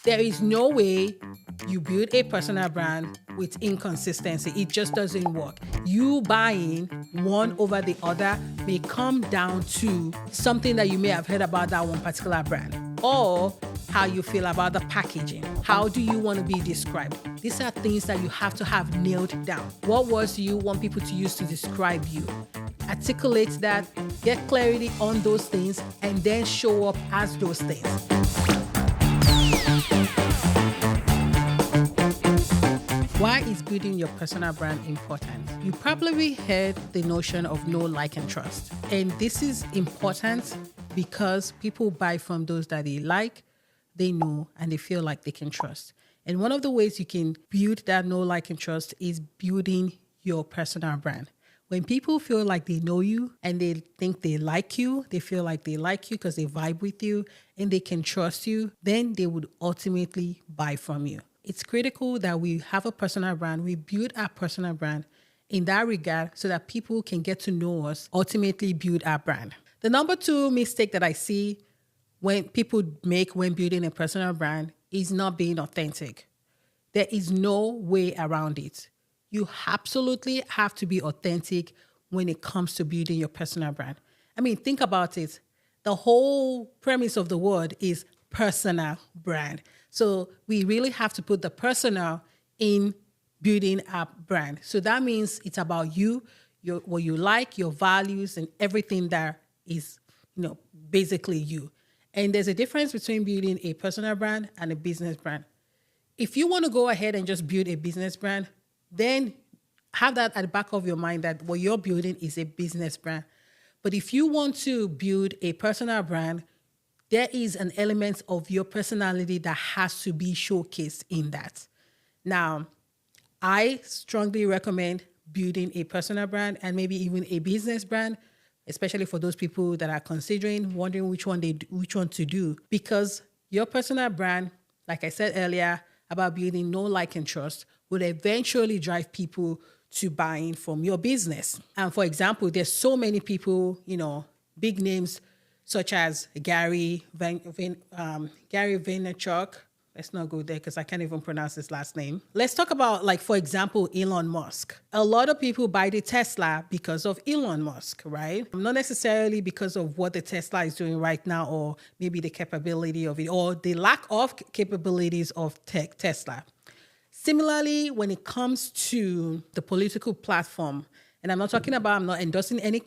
There is no way you build a personal brand with inconsistency. It just doesn't work. You buying one over the other may come down to something that you may have heard about that one particular brand, or how you feel about the packaging. How do you want to be described? These are things that you have to have nailed down. What words do you want people to use to describe you? Articulate that, get clarity on those things, and then show up as those things. Why is building your personal brand important? You probably heard the notion of know, like, and trust. And this is important because people buy from those that they like, they know, and they feel like they can trust. And one of the ways you can build that know, like, and trust is building your personal brand. When people feel like they know you and they think they like you, they feel like they like you because they vibe with you and they can trust you, then they would ultimately buy from you. It's critical that we have a personal brand. We build our personal brand in that regard so that people can get to know us, ultimately build our brand. The number 2 mistake that I see when people make when building a personal brand is not being authentic. There is no way around it. You absolutely have to be authentic when it comes to building your personal brand. I mean, think about it. The whole premise of the word is personal brand. So we really have to put the personal in building our brand. So that means it's about you, what you like, your values, and everything that is, basically you. And there's a difference between building a personal brand and a business brand. If you want to go ahead and just build a business brand, then have that at the back of your mind that what you're building is a business brand. But if you want to build a personal brand, there is an element of your personality that has to be showcased in that. Now, I strongly recommend building a personal brand and maybe even a business brand, especially for those people that are considering, wondering which one to do. Because your personal brand, like I said earlier, about building know, like, and trust, will eventually drive people to buying from your business. And for example, there's so many people, big names such as Gary Vaynerchuk. Let's not go there because I can't even pronounce his last name. Let's talk about, for example, Elon Musk. A lot of people buy the Tesla because of Elon Musk, right? Not necessarily because of what the Tesla is doing right now, or maybe the capability of it, or the lack of capabilities of Tesla. Similarly, when it comes to the political platform, and I'm not endorsing any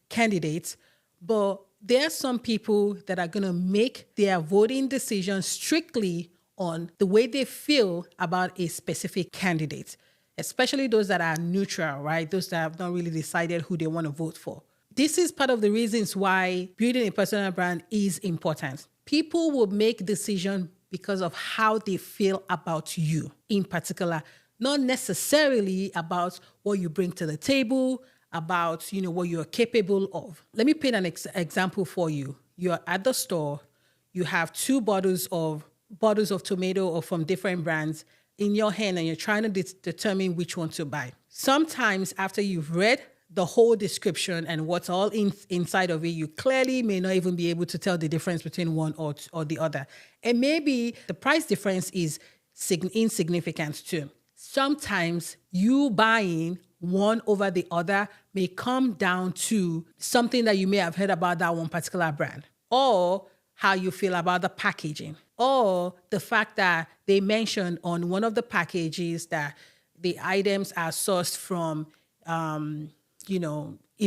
candidates, but there are some people that are going to make their voting decisions strictly on the way they feel about a specific candidate, especially those that are neutral, right? Those that have not really decided who they want to vote for. This is part of the reasons why building a personal brand is important. People will make decisions because of how they feel about you in particular, not necessarily about what you bring to the table, about, what you're capable of. Let me paint an example for you. You're at the store, you have 2 bottles of tomato or from different brands in your hand, and you're trying to determine which one to buy. Sometimes after you've read the whole description and what's all inside of it, you clearly may not even be able to tell the difference between one or the other. And maybe the price difference is insignificant too. Sometimes you buying one over the other may come down to something that you may have heard about that one particular brand, or how you feel about the packaging, or the fact that they mentioned on one of the packages that the items are sourced from, in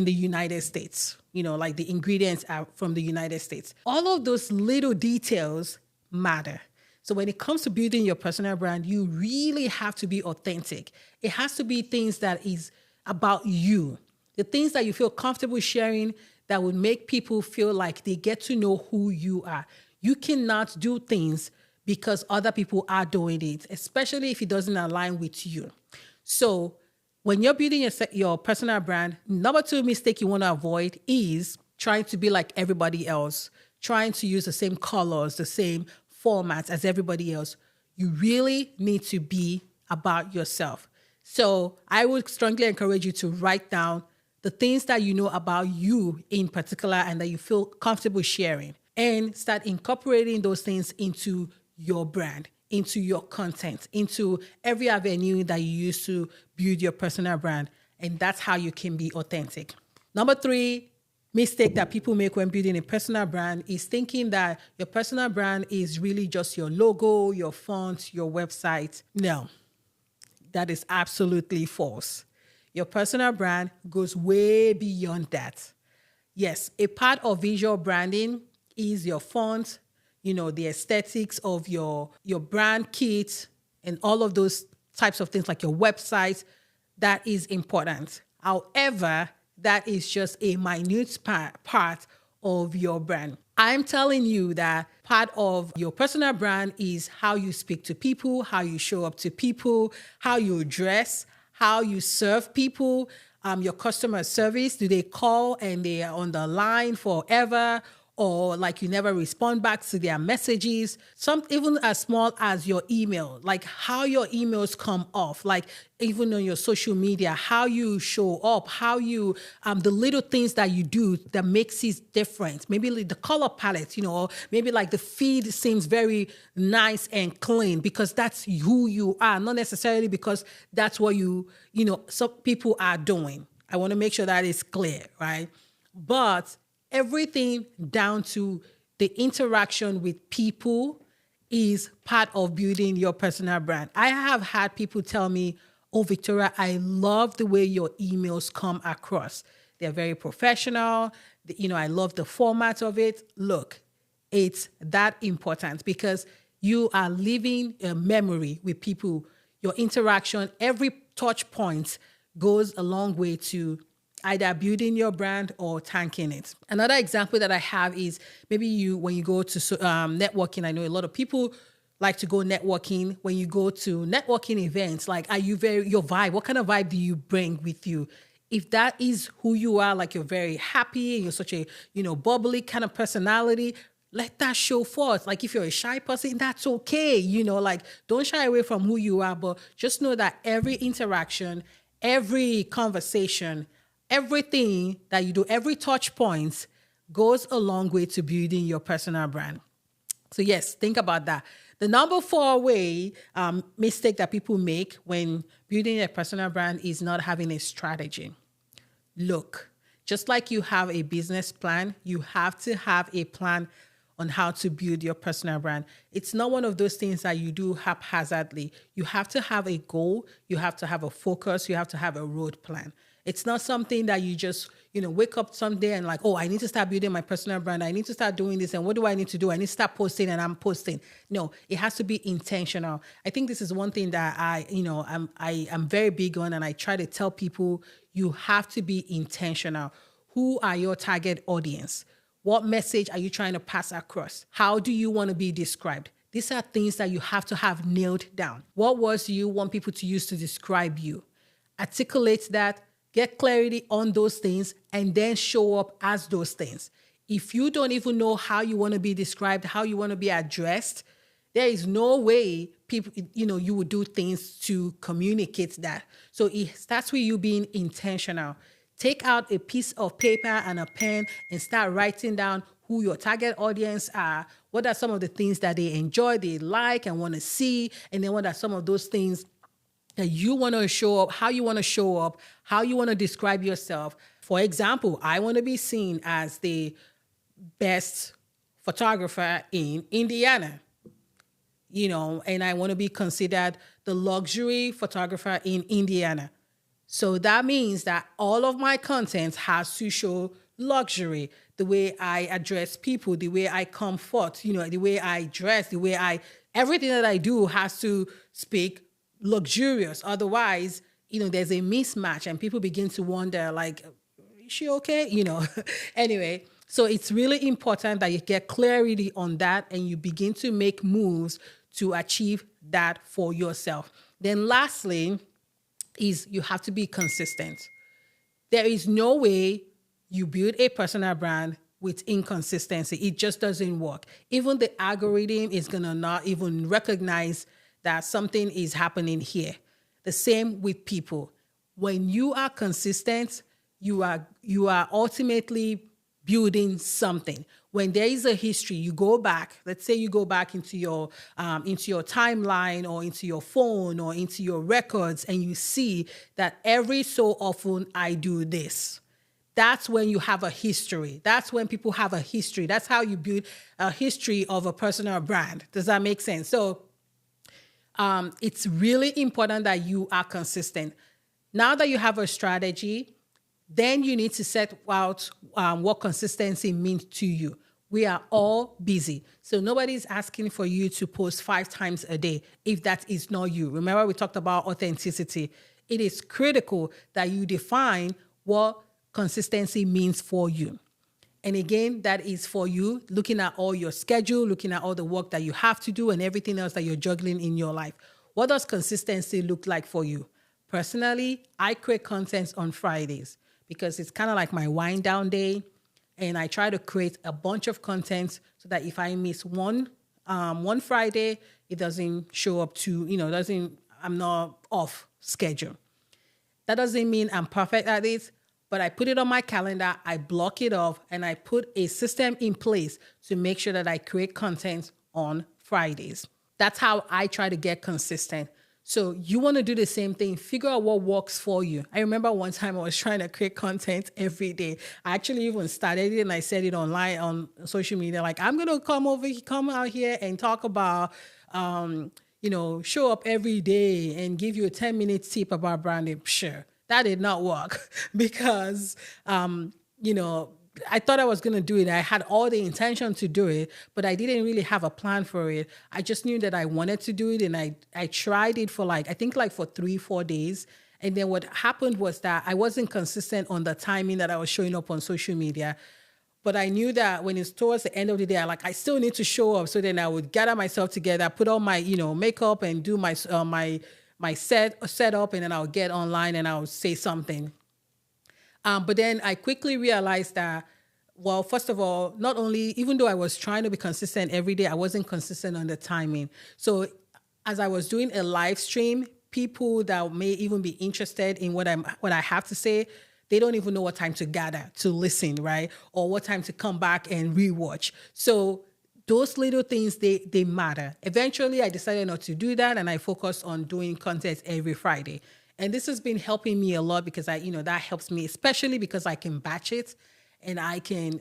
the United States, like the ingredients are from the United States. All of those little details matter. So when it comes to building your personal brand, you really have to be authentic. It has to be things that is about you, the things that you feel comfortable sharing that would make people feel like they get to know who you are. You cannot do things because other people are doing it, especially if it doesn't align with you. So when you're building your personal brand, number 2 mistake you want to avoid is trying to be like everybody else, trying to use the same colors, the same formats as everybody else. You really need to be about yourself. So I would strongly encourage you to write down the things that you know about you in particular and that you feel comfortable sharing. and start incorporating those things into your brand, into your content, into every avenue that you use to build your personal brand. And that's how you can be authentic. Number 3 mistake that people make when building a personal brand is thinking that your personal brand is really just your logo, your font, your website. No, that is absolutely false. Your personal brand goes way beyond that. Yes, a part of visual branding is your font, the aesthetics of your brand kit and all of those types of things like your website. That is important. However, that is just a minute part of your brand. I'm telling you that part of your personal brand is how you speak to people, how you show up to people, how you dress, how you serve people, your customer service. Do they call and they are on the line forever? Or like you never respond back to their messages, even as small as your email, like how your emails come off, like even on your social media, how you show up, how you, the little things that you do that makes it different. Maybe like the color palette, or maybe like the feed seems very nice and clean because that's who you are, not necessarily because that's what some people are doing. I want to make sure that is clear, right? But everything down to the interaction with people is part of building your personal brand. I have had people tell me, oh, Victoria, I love the way your emails come across. They're very professional. I love the format of it. Look, it's that important because you are leaving a memory with people. Your interaction, every touch point goes a long way to either building your brand or tanking it. Another example that I have is maybe when you go to networking. I know a lot of people like to go networking. When you go to networking events, like your vibe, what kind of vibe do you bring with you? If that is who you are, like you're very happy and you're such a, bubbly kind of personality, let that show forth. Like if you're a shy person, that's okay. Don't shy away from who you are, but just know that every interaction, every conversation, everything that you do, every touch point goes a long way to building your personal brand. So yes, think about that. The number 4 mistake that people make when building a personal brand is not having a strategy. Look, just like you have a business plan, you have to have a plan on how to build your personal brand. It's not one of those things that you do haphazardly. You have to have a goal. You have to have a focus. You have to have a road plan. It's not something that you just, wake up someday and like, oh, I need to start building my personal brand. I need to start doing this. And what do I need to do? I need to start posting and I'm posting. No, it has to be intentional. I think this is one thing that I'm very big on, and I try to tell people you have to be intentional. Who are your target audience? What message are you trying to pass across? How do you want to be described? These are things that you have to have nailed down. What words do you want people to use to describe you? Articulate that. Get clarity on those things and then show up as those things. If you don't even know how you want to be described, how you want to be addressed, there is no way people, you would do things to communicate that. So it starts with you being intentional. Take out a piece of paper and a pen and start writing down who your target audience are. What are some of the things that they enjoy, they like and want to see? And then what are some of those things that you want to show up, how you want to show up, how you want to describe yourself. For example, I want to be seen as the best photographer in Indiana, and I want to be considered the luxury photographer in Indiana. So that means that all of my content has to show luxury, the way I address people, the way I comfort, the way I dress, everything that I do has to speak luxurious. Otherwise, there's a mismatch and people begin to wonder, like, is she okay? Anyway, so it's really important that you get clarity on that and you begin to make moves to achieve that for yourself. Then lastly is you have to be consistent. There is no way you build a personal brand with inconsistency. It just doesn't work. Even the algorithm is going to not even recognize that something is happening here. The same with people. When you are consistent, you are ultimately building something. when there is a history, you go back. Let's say you go back into your timeline or into your phone or into your records, and you see that every so often I do this. That's when you have a history. That's when people have a history. That's how you build a history of a personal brand. Does that make sense? So it's really important that you are consistent. Now that you have a strategy, then you need to set out what consistency means to you. We are all busy. So nobody's asking for you to post 5 times a day if that is not you. Remember, we talked about authenticity. It is critical that you define what consistency means for you. And again, that is for you looking at all your schedule, looking at all the work that you have to do and everything else that you're juggling in your life. What does consistency look like for you? Personally, I create content on Fridays because it's kind of like my wind down day. And I try to create a bunch of content so that if I miss one Friday, it doesn't show up to, I'm not off schedule. That doesn't mean I'm perfect at it, but I put it on my calendar, I block it off, and I put a system in place to make sure that I create content on Fridays. That's how I try to get consistent. So you want to do the same thing. Figure out what works for you. I remember one time I was trying to create content every day. I actually even started it and I said it online on social media. Like, I'm going to come out here and talk about, show up every day and give you a 10-minute tip about branding. Sure. That did not work because, I thought I was going to do it. I had all the intention to do it, but I didn't really have a plan for it. I just knew that I wanted to do it. And I tried it for for 3-4 days. And then what happened was that I wasn't consistent on the timing that I was showing up on social media. But I knew that when it's towards the end of the day, I still need to show up. So then I would gather myself together, put on my, makeup and do my set up. And then I would get online and I would say something. But then I quickly realized that, well, first of all, not only, even though I was trying to be consistent every day, I wasn't consistent on the timing. So as I was doing a live stream, people that may even be interested in what I have to say, they don't even know what time to gather, to listen, right? Or what time to come back and rewatch. So those little things, they matter. Eventually, I decided not to do that, and I focused on doing content every Friday. And this has been helping me a lot because that helps me, especially because I can batch it and I can,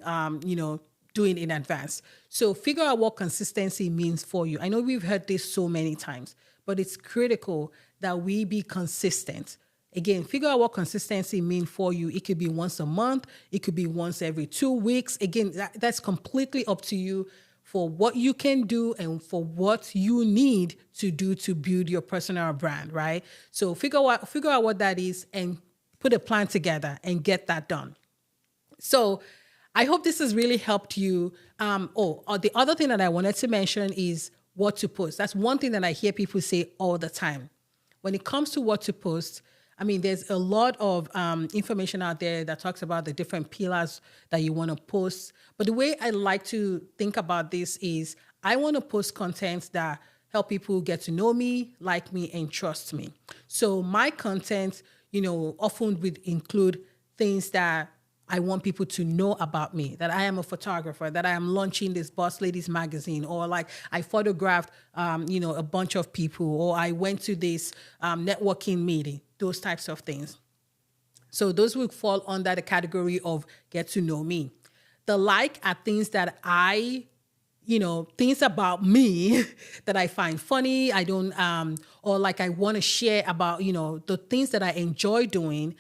do it in advance. So figure out what consistency means for you. I know we've heard this so many times, but it's critical that we be consistent. Again, figure out what consistency means for you. It could be once a month. It could be once every 2 weeks. Again, that's completely up to you for what you can do and for what you need to do to build your personal brand, right? So figure out what that is and put a plan together and get that done. So I hope this has really helped you. The other thing that I wanted to mention is what to post. That's one thing that I hear people say all the time. When it comes to what to post, there's a lot of information out there that talks about the different pillars that you want to post. But the way I like to think about this is I want to post content that help people get to know me, like me, and trust me. So my content, often would include things that I want people to know about me, that I am a photographer, that I am launching this Boss Ladies magazine, or I photographed, a bunch of people, or I went to this networking meeting, those types of things. So those would fall under the category of get to know me. The like are things that things about me that I find funny, I don't, or I want to share about, the things that I enjoy doing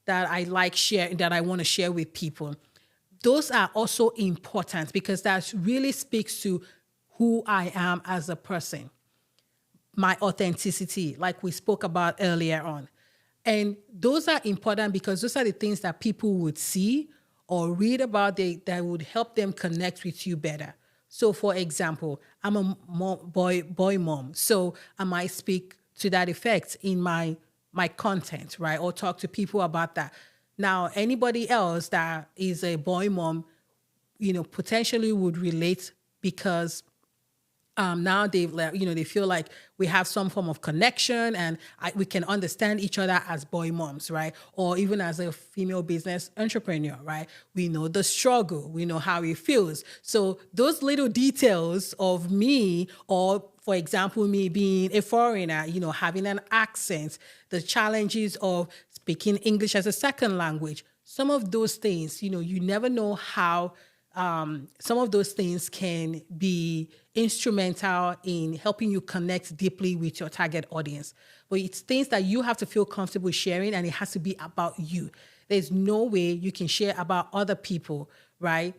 that I that I want to share with people. Those are also important because that really speaks to who I am as a person. My authenticity, like we spoke about earlier on. And those are important because those are the things that people would see or read about that would help them connect with you better. So for example, I'm a boy mom. So I might speak to that effect in my content, right? Or talk to people about that. Now, anybody else that is a boy mom, potentially would relate because Now they feel like we have some form of connection, and we can understand each other as boy moms, right? Or even as a female business entrepreneur, right? We know the struggle, we know how it feels. So those little details of me, or for example, me being a foreigner, having an accent, the challenges of speaking English as a second language, some of those things, you never know how some of those things can be instrumental in helping you connect deeply with your target audience. But it's things that you have to feel comfortable sharing, and it has to be about you. There's no way you can share about other people, right?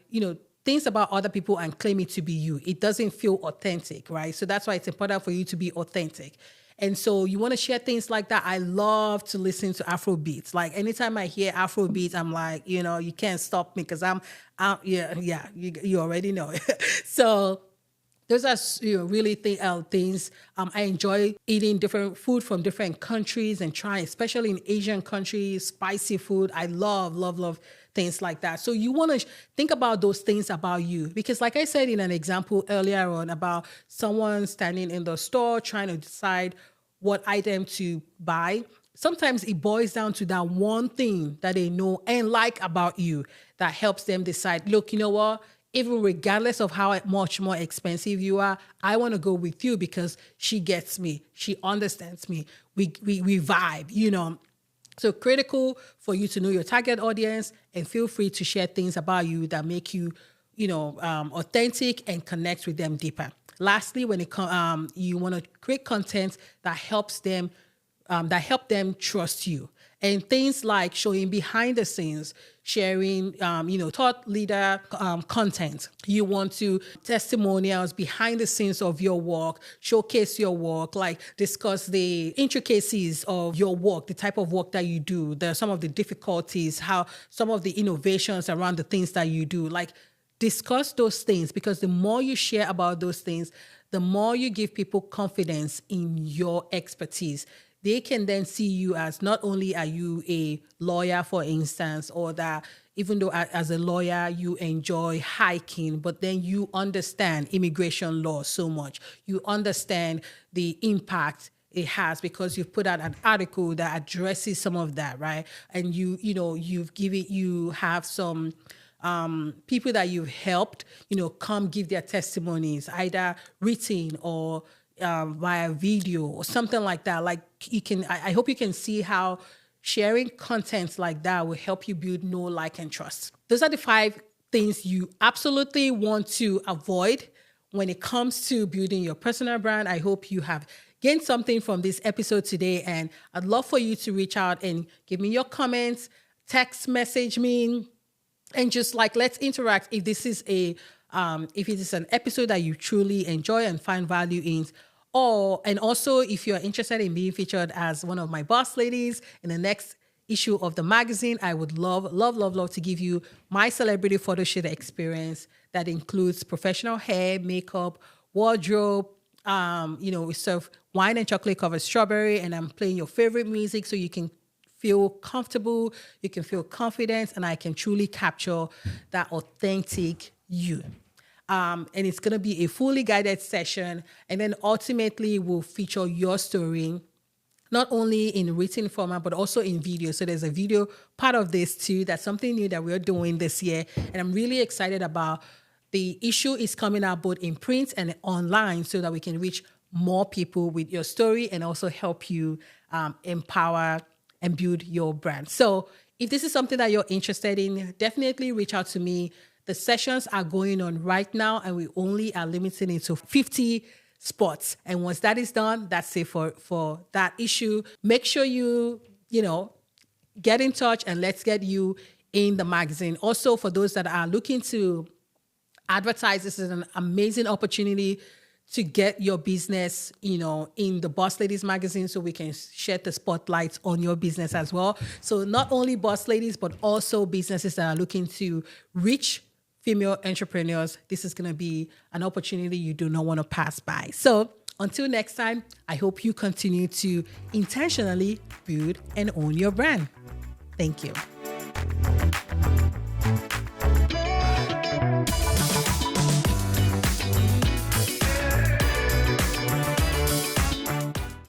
Things about other people and claim it to be you. It doesn't feel authentic, right? So that's why it's important for you to be authentic. And so you want to share things like that. I love to listen to Afro beats. Like anytime I hear Afro beats, I'm like, you can't stop me because you already know. So those are really things. I enjoy eating different food from different countries and trying, especially in Asian countries, spicy food. I love things like that. So you want to think about those things about you, because like I said in an example earlier on about someone standing in the store trying to decide what item to buy, sometimes it boils down to that one thing that they know and like about you that helps them decide, look, you know what? Even regardless of how much more expensive you are, I want to go with you because she gets me. She understands me. We vibe, So critical for you to know your target audience, and feel free to share things about you that make you, authentic and connect with them deeper. Lastly, when you want to create content that helps them, help them trust you. And things like showing behind the scenes, sharing, thought leader content. You want to testimonials behind the scenes of your work, showcase your work, like discuss the intricacies of your work, the type of work that you do, some of the difficulties, how some of the innovations around the things that you do. Like discuss those things, because the more you share about those things, the more you give people confidence in your expertise. They can then see you as, not only are you a lawyer, for instance, or that even though as a lawyer you enjoy hiking, but then you understand immigration law so much. You understand the impact it has because you've put out an article that addresses some of that, right? And you have some people that you've helped, come give their testimonies, either written or via video or something like that. Like I hope you can see how sharing content like that will help you build know, like, and trust. Those are the 5 things you absolutely want to avoid when it comes to building your personal brand. I hope you have gained something from this episode today, and I'd love for you to reach out and give me your comments, text message me, and just let's interact. If this is if it is an episode that you truly enjoy and find value in, and also if you're interested in being featured as one of my boss ladies in the next issue of the magazine, I would love to give you my celebrity photo shoot experience that includes professional hair, makeup, wardrobe. We serve wine and chocolate covered strawberry, and I'm playing your favorite music so you can feel comfortable, you can feel confident, and I can truly capture that authentic you. And it's going to be a fully guided session, and then ultimately we'll feature your story, not only in written format, but also in video. So there's a video part of this too. That's something new that we're doing this year, and I'm really excited about. The issue is coming out both in print and online so that we can reach more people with your story and also help you empower and build your brand. So if this is something that you're interested in, definitely reach out to me. The sessions are going on right now, and we only are limiting it to 50 spots. And once that is done, that's it for that issue. Make sure you get in touch, and let's get you in the magazine. Also, for those that are looking to advertise, this is an amazing opportunity to get your business, in the Boss Ladies magazine, so we can shed the spotlight on your business as well. So not only Boss Ladies, but also businesses that are looking to reach female entrepreneurs. This is going to be an opportunity you do not want to pass by. So until next time, I hope you continue to intentionally build and own your brand. Thank you.